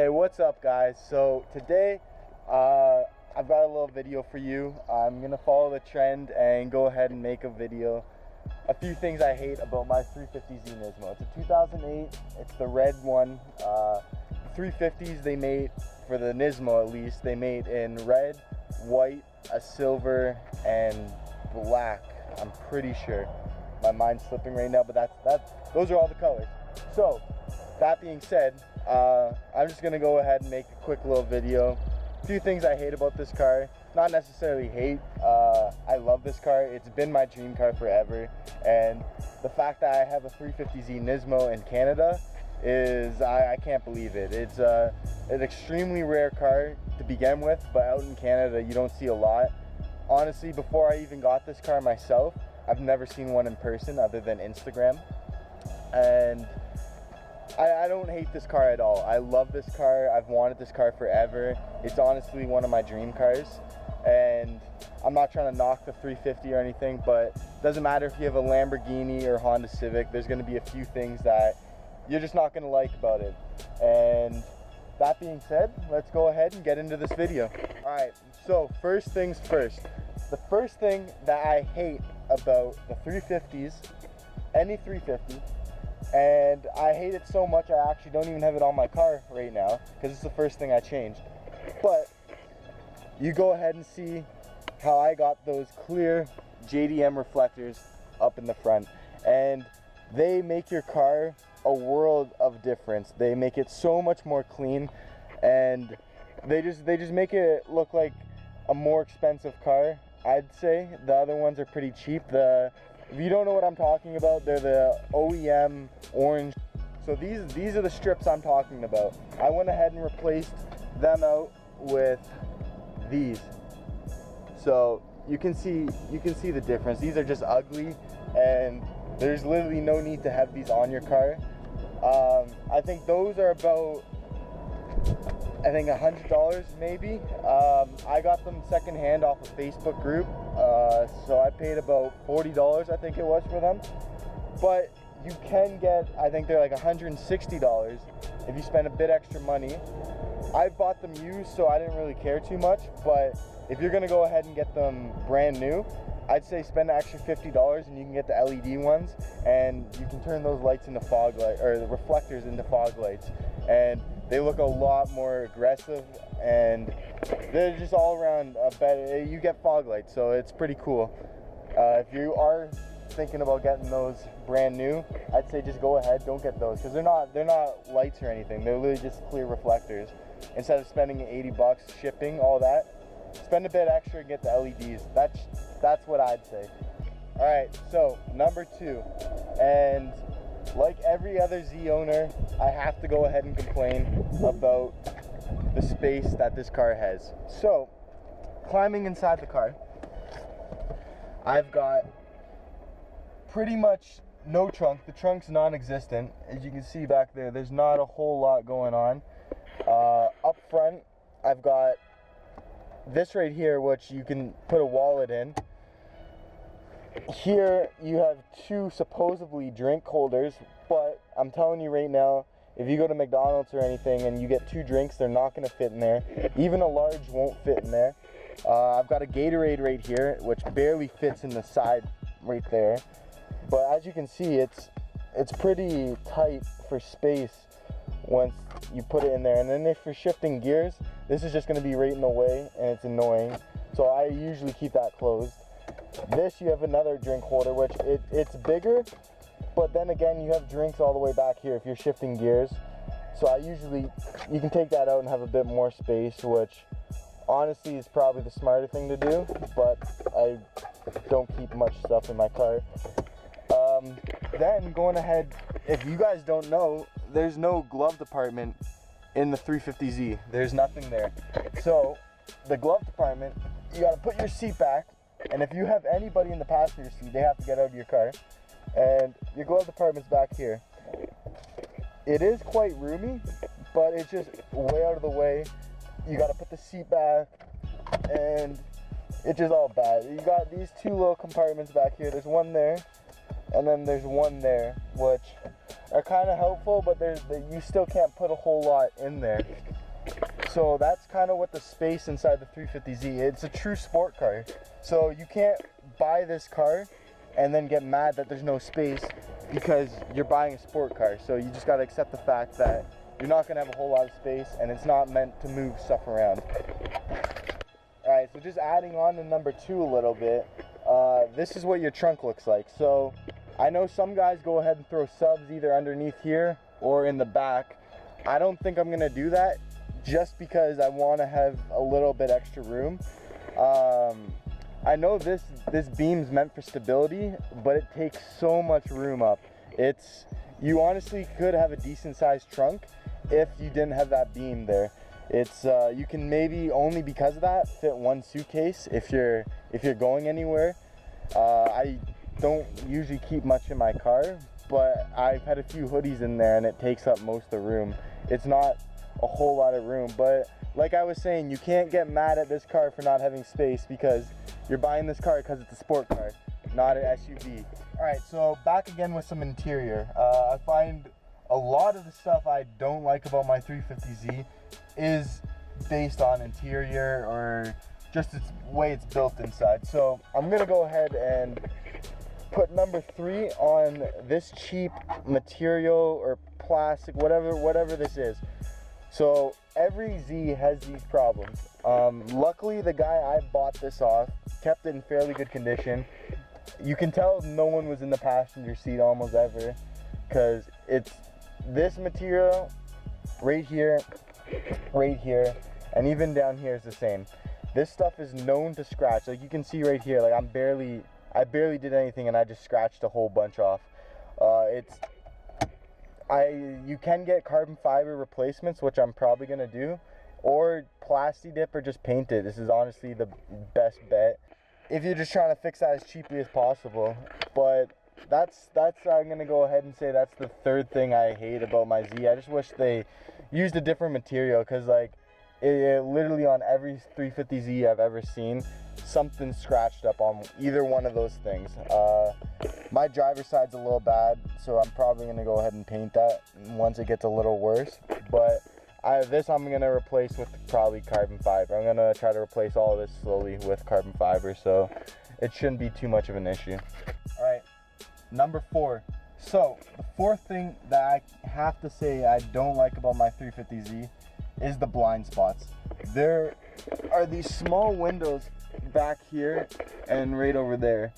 Hey, what's up guys? So today I've got a little video for you. I'm gonna follow the trend and go ahead and make a video. A few things I hate about my 350Z Nismo. It's a 2008, it's the red one. 350s they made, for the Nismo at least, they made in red, white, a silver, and black. I'm pretty sure. My mind's slipping right now, but those are all the colors. So that being said, I'm just gonna go ahead and make a quick little video. A few things I hate about this car. Not necessarily hate, I love this car. It's been my dream car forever, and the fact that I have a 350Z Nismo in Canada is, I can't believe it. It's an extremely rare car to begin with, but out in Canada you don't see a lot. Honestly, before I even got this car myself, I've never seen one in person other than Instagram, and I don't hate this car at all. I love this car. I've wanted this car forever. It's honestly one of my dream cars, and I'm not trying to knock the 350 or anything, but it doesn't matter if you have a Lamborghini or Honda Civic, there's going to be a few things that you're just not going to like about it. And that being said, let's go ahead and get into this video. Alright, so first things first. The first thing that I hate about the 350s, any 350, and I hate it so much I actually don't even have it on my car right now because it's the first thing I changed. But you go ahead and see how I got those clear JDM reflectors up in the front, and they make your car a world of difference. They make it so much more clean, and they just make it look like a more expensive car. I'd say the other ones are pretty cheap. If you don't know what I'm talking about, they're the OEM orange. So these are the strips I'm talking about. I went ahead and replaced them out with these. So you can see the difference. These are just ugly, and there's literally no need to have these on your car. I think those are about, $100 maybe. I got them secondhand off a Facebook group, so I paid about $40, I think it was, for them. But you can get, I think they're like $160 if you spend a bit extra money. I bought them used, so I didn't really care too much, but if you're gonna go ahead and get them brand new, I'd say spend an extra $50 and you can get the LED ones, and you can turn those lights into fog light, or the reflectors into fog lights, and they look a lot more aggressive, and they're just all around better. You get fog lights, so it's pretty cool. If you are thinking about getting those brand new, I'd say just go ahead, don't get those, because they're not lights or anything. They're literally just clear reflectors. Instead of spending $80 shipping, all that, spend a bit extra and get the LEDs. That's what I'd say. Alright, so number 2, and like every other Z owner, I have to go ahead and complain about the space that this car has. So, climbing inside the car, I've got pretty much no trunk. The trunk's non-existent. As you can see back there, there's not a whole lot going on. Up front, I've got this right here, which you can put a wallet in. Here you have 2 supposedly drink holders, but I'm telling you right now, if you go to McDonald's or anything and you get 2 drinks, they're not going to fit in there. Even a large won't fit in there. I've got a Gatorade right here, which barely fits in the side right there. But as you can see, it's pretty tight for space once you put it in there. And then if you're shifting gears, this is just going to be right in the way, and it's annoying. So I usually keep that closed. This, you have another drink holder, which it's bigger, but then again, you have drinks all the way back here if you're shifting gears. So you can take that out and have a bit more space, which honestly is probably the smarter thing to do, but I don't keep much stuff in my car. Then going ahead, if you guys don't know, there's no glove department in the 350Z. There's nothing there. So the glove department, you gotta put your seat back, and if you have anybody in the passenger seat, they have to get out of your car, and your glove department's back here. It is quite roomy, but it's just way out of the way. You gotta put the seat back, and it's just all bad. You got these 2 little compartments back here. There's one there, and then there's one there, which are kind of helpful, but you still can't put a whole lot in there. So that's kind of what the space inside the 350Z. It's a true sport car. So you can't buy this car and then get mad that there's no space because you're buying a sport car. So you just got to accept the fact that you're not going to have a whole lot of space and it's not meant to move stuff around. Alright, so just adding on to number 2 a little bit, this is what your trunk looks like. So I know some guys go ahead and throw subs either underneath here or in the back. I don't think I'm going to do that just because I want to have a little bit extra room. I know this beam's meant for stability, but it takes so much room up. You honestly could have a decent sized trunk if you didn't have that beam there. You can maybe, only because of that, fit one suitcase if you're going anywhere. I don't usually keep much in my car, but I've had a few hoodies in there and it takes up most of the room. It's not a whole lot of room, but like I was saying, you can't get mad at this car for not having space because you're buying this car because it's a sport car, not an SUV. Alright, so back again with some interior. I find a lot of the stuff I don't like about my 350Z is based on interior or just its way it's built inside. So I'm gonna go ahead and put number 3 on this cheap material or plastic, whatever this is. So every Z has these problems. Luckily the guy I bought this off kept it in fairly good condition. You can tell no one was in the passenger seat almost ever, because it's this material right here, and even down here is the same. This stuff is known to scratch. Like you can see right here, like I barely did anything and I just scratched a whole bunch off. You can get carbon fiber replacements, which I'm probably gonna do, or plasti dip or just paint it. This is honestly the best bet if you're just trying to fix that as cheaply as possible. But that's I'm gonna go ahead and say that's the 3rd thing I hate about my Z. I just wish they used a different material, because like it literally on every 350Z I've ever seen, something scratched up on either one of those things. My driver's side's a little bad, so I'm probably gonna go ahead and paint that once it gets a little worse. But this I'm gonna replace with probably carbon fiber. I'm gonna try to replace all of this slowly with carbon fiber, so it shouldn't be too much of an issue. All right, number 4. So the 4th thing that I have to say I don't like about my 350Z is the blind spots. There are these small windows back here and right over there,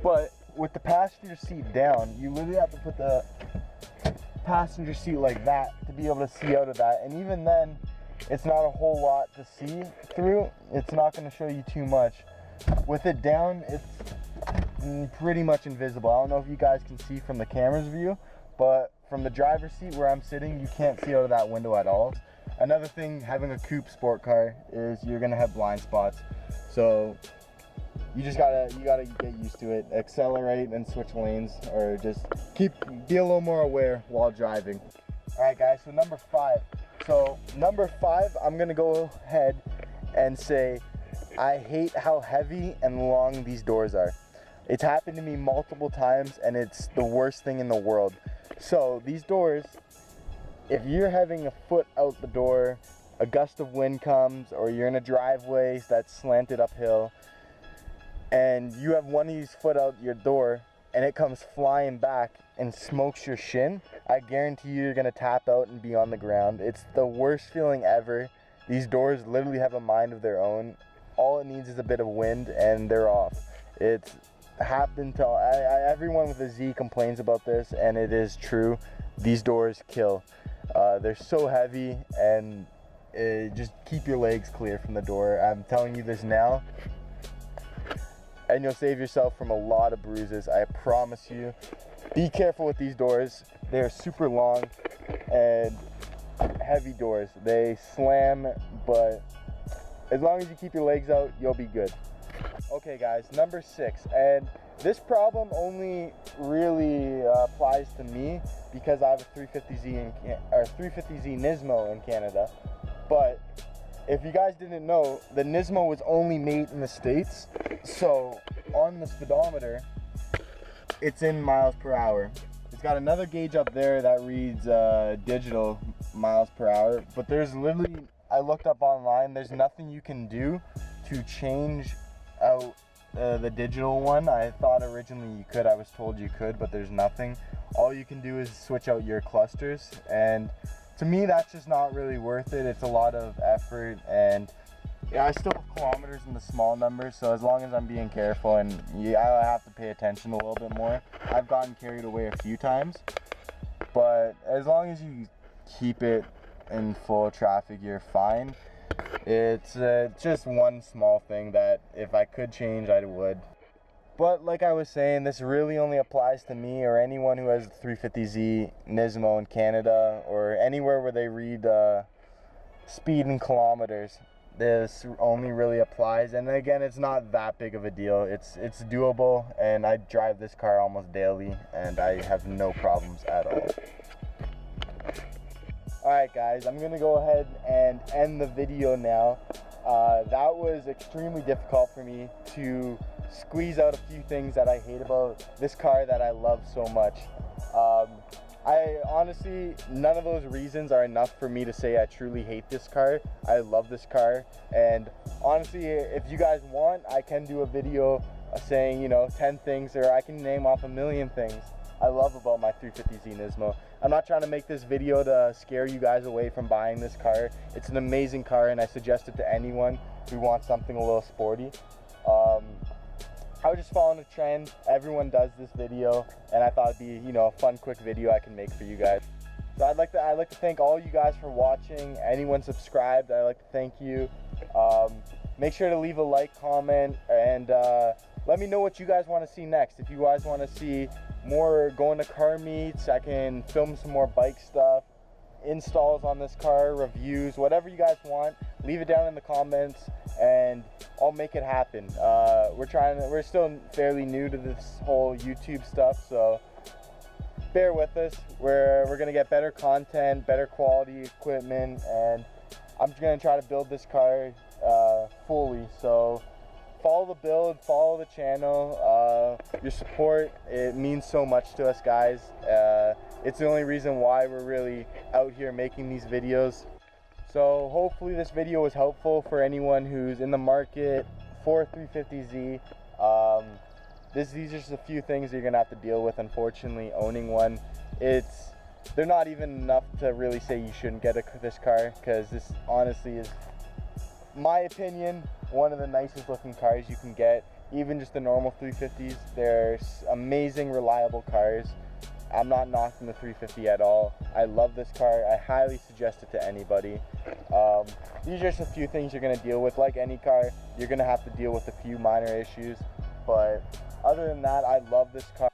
but with the passenger seat down, you literally have to put the passenger seat like that to be able to see out of that, and even then it's not a whole lot to see through. It's not going to show you too much. With it down, it's pretty much invisible. I don't know if you guys can see from the camera's view, but from the driver's seat where I'm sitting, you can't see out of that window at all. Another thing, having a coupe sport car, is you're gonna have blind spots. So you gotta get used to it. Accelerate and switch lanes, or just be a little more aware while driving. All right, guys. So number 5. So number 5, I'm gonna go ahead and say I hate how heavy and long these doors are. It's happened to me multiple times, and it's the worst thing in the world. So these doors, if you're having a foot out the door, a gust of wind comes, or you're in a driveway that's slanted uphill, and you have one of these foot out your door, and it comes flying back and smokes your shin, I guarantee you're gonna tap out and be on the ground. It's the worst feeling ever. These doors literally have a mind of their own. All it needs is a bit of wind and they're off. It's happened to everyone with a Z complains about this, and it is true. These doors kill. They're so heavy, and just keep your legs clear from the door. I'm telling you this now, and you'll save yourself from a lot of bruises. I promise you. Be careful with these doors. They're super long and heavy doors. They slam, but as long as you keep your legs out, you'll be good. Okay guys, number 6, and this problem only really applies to me because I have a 350Z 350Z Nismo in Canada. But if you guys didn't know, the Nismo was only made in the States. So on the speedometer, it's in miles per hour. It's got another gauge up there that reads digital miles per hour, but there's literally, I looked up online, there's nothing you can do to change out the digital one. I thought originally you could, I was told you could, but there's nothing. All you can do is switch out your clusters, and to me that's just not really worth it. It's a lot of effort, and yeah, I still have kilometers in the small numbers, so as long as I'm being careful, and I have to pay attention a little bit more. I've gotten carried away a few times, but as long as you keep it in full traffic, you're fine. It's just one small thing that if I could change, I would. But like I was saying, this really only applies to me or anyone who has the 350Z Nismo in Canada or anywhere where they read speed in kilometers. This only really applies, and again, it's not that big of a deal. It's doable, and I drive this car almost daily, and I have no problems at all. Alright guys, I'm gonna go ahead and end the video now. That was extremely difficult for me to squeeze out a few things that I hate about this car that I love so much. I honestly, none of those reasons are enough for me to say I truly hate this car. I love this car, and honestly, if you guys want, I can do a video saying, you know, 10 things, or I can name off a million things I love about my 350Z Nismo. I'm not trying to make this video to scare you guys away from buying this car. It's an amazing car, and I suggest it to anyone who wants something a little sporty. I was just following a trend. Everyone does this video, and I thought it'd be, you know, a fun, quick video I can make for you guys. So I'd like to thank all you guys for watching. Anyone subscribed, I'd like to thank you. Make sure to leave a like, comment, and let me know what you guys want to see next. If you guys want to see more going to car meets, I can film some more bike stuff, installs on this car, reviews, whatever you guys want. Leave it down in the comments, and I'll make it happen. We're still fairly new to this whole YouTube stuff, so bear with us. We're gonna get better content, better quality equipment, and I'm just gonna try to build this car fully. So follow the build, follow the channel. Your support, it means so much to us guys. It's the only reason why we're really out here making these videos. So hopefully this video was helpful for anyone who's in the market for 350Z. These are just a few things you're gonna have to deal with, unfortunately, owning one. They're not even enough to really say you shouldn't get this car, because this honestly is, my opinion, one of the nicest looking cars you can get. Even just the normal 350s, they're amazing, reliable cars. I'm not knocking the 350 at all. I love this car. I highly suggest it to anybody. These are just a few things you're gonna deal with. Like any car, you're gonna have to deal with a few minor issues. But other than that, I love this car.